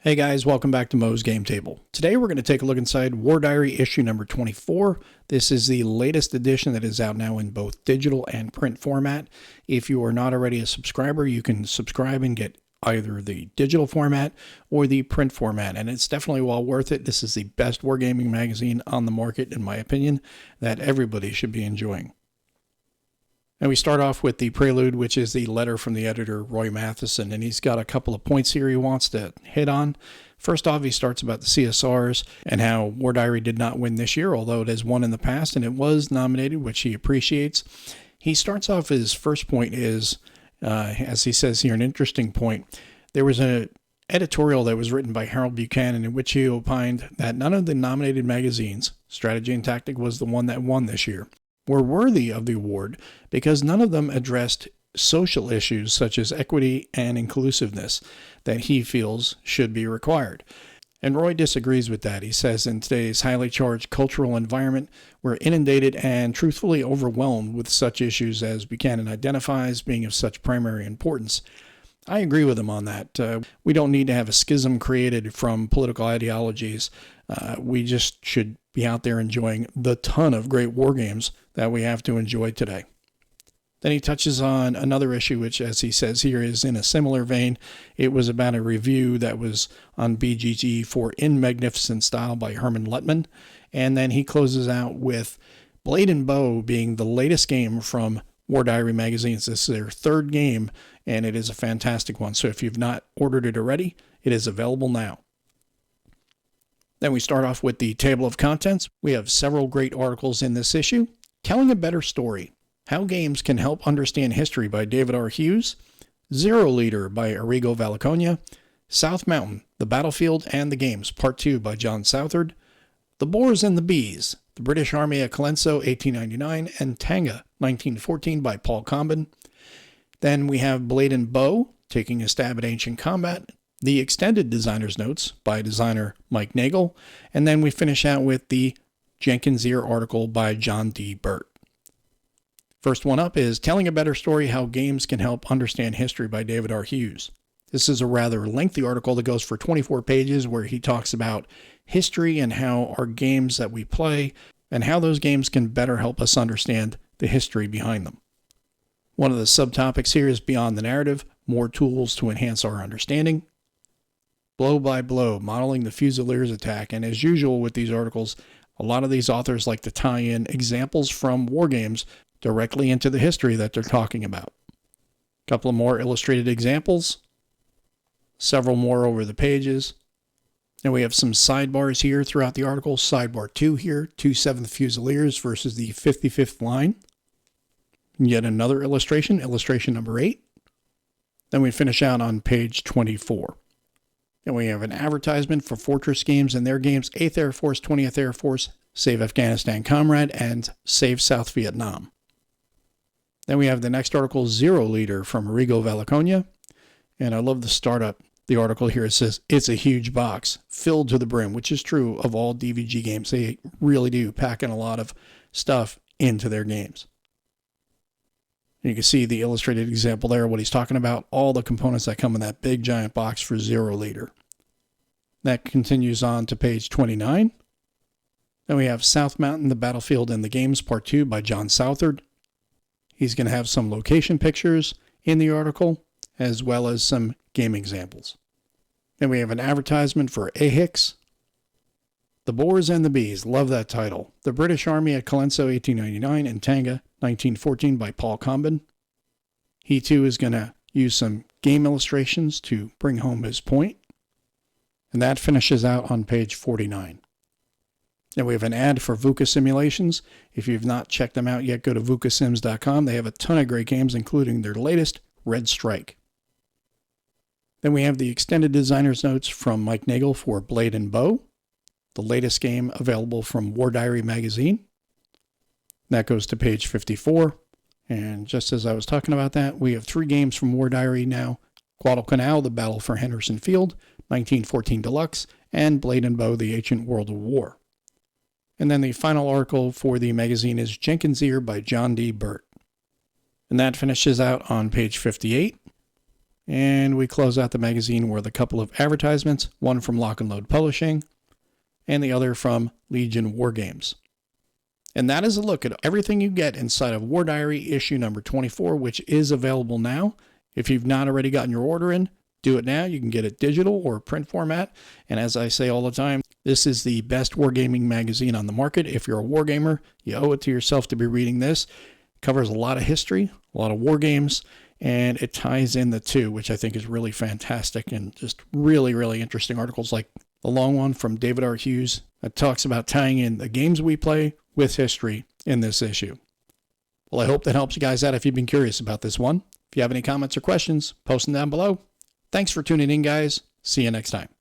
Hey guys, welcome back to Mo's Game Table. Today we're going to take a look inside War Diary issue number 24. This is the latest edition that is out now in both digital and print format. If you are not already a subscriber, you can subscribe and get either the digital format or the print format, and it's definitely well worth it. This is the best wargaming magazine on the market, in my opinion, that everybody should be enjoying. And we start off with the Prelude, which is the letter from the editor, Roy Matheson, and he's got a couple of points here he wants to hit on. First off, he starts about the CSRs and how War Diary did not win this year, although it has won in the past, and it was nominated, which he appreciates. He starts off, his first point is, as he says here, an interesting point. There was an editorial that was written by Harold Buchanan in which he opined that none of the nominated magazines, Strategy and Tactic was the one that won this year, were worthy of the award because none of them addressed social issues such as equity and inclusiveness that he feels should be required. And Roy disagrees with that. He says in today's highly charged cultural environment, we're inundated and truthfully overwhelmed with such issues as Buchanan identifies being of such primary importance. I agree with him on that. We don't need to have a schism created from political ideologies. We just should be out there enjoying the ton of great war games that we have to enjoy today. Then he touches on another issue, which, as he says here, is in a similar vein. It was about a review that was on BGG for In Magnificent Style by Herman Lettman. And then he closes out with Blade and Bow being the latest game from War Diary magazines. This is their third game, and it is a fantastic one. So if you've not ordered it already, it is available now. Then we start off with the table of contents. We have several great articles in this issue. Telling a Better Story, How Games Can Help Understand History by David R. Hughes. Zero Leader by Arrigo Valliconia. South Mountain, The Battlefield and the Games, Part 2 by John Southard. The Boars and the Bees, The British Army at Colenso, 1899, and Tanga, 1914 by Paul Combin. Then we have Blade and Bow, Taking a Stab at Ancient Combat. The Extended Designer's Notes by designer Mike Nagel. And then we finish out with the Jenkins Ear article by John D. Burt. First one up is Telling a Better Story, How Games Can Help Understand History by David R. Hughes. This is a rather lengthy article that goes for 24 pages where he talks about history and how our games that we play and how those games can better help us understand the history behind them. One of the subtopics here is Beyond the Narrative, More Tools to Enhance Our Understanding. Blow by Blow, Modeling the Fusiliers Attack. And as usual with these articles, a lot of these authors like to tie in examples from war games directly into the history that they're talking about. A couple of more illustrated examples, several more over the pages. And we have some sidebars here throughout the article. Sidebar 2 here, 2/7 Fusiliers versus the 55th Line. Yet another illustration, illustration number 8. Then we finish out on page 24. And we have an advertisement for Fortress Games and their games 8th Air Force, 20th Air Force, Save Afghanistan Comrade, and Save South Vietnam. Then we have the next article, Zero Leader from Arrigo Valliconia. And I love the startup. The article here, it says, it's a huge box filled to the brim, which is true of all DVG games. They really do pack in a lot of stuff into their games. And you can see the illustrated example there, what he's talking about, all the components that come in that big giant box for Zero Leader. That continues on to page 29. Then we have South Mountain, The Battlefield and the Games, Part 2 by John Southard. He's going to have some location pictures in the article, as well as some game examples. Then we have an advertisement for AHIX. The Boars and the Bees, love that title. The British Army at Colenso, 1899, and Tanga, 1914 by Paul Combin. He too is going to use some game illustrations to bring home his point. And that finishes out on page 49. Then we have an ad for VUCA Simulations. If you've not checked them out yet, go to VUCASims.com. They have a ton of great games, including their latest, Red Strike. Then we have the Extended Designer's Notes from Mike Nagel for Blade and Bow, the latest game available from War Diary magazine. That goes to page 54. And just as I was talking about that, we have 3 games from War Diary now. Guadalcanal, The Battle for Henderson Field, 1914 Deluxe, and Blade and Bow, The Ancient World of War. And then the final article for the magazine is Jenkins Ear by John D. Burt. And that finishes out on page 58. And we close out the magazine with a couple of advertisements, one from Lock and Load Publishing and the other from Legion War Games. And that is a look at everything you get inside of War Diary issue number 24, which is available now. If you've not already gotten your order in, do it now. You can get it digital or print format. And as I say all the time, this is the best wargaming magazine on the market. If you're a wargamer, you owe it to yourself to be reading this. It covers a lot of history, a lot of war games, and it ties in the two, which I think is really fantastic, and just really, really interesting articles like the long one from David R. Hughes that talks about tying in the games we play with history in this issue. Well, I hope that helps you guys out if you've been curious about this one. If you have any comments or questions, post them down below. Thanks for tuning in, guys. See you next time.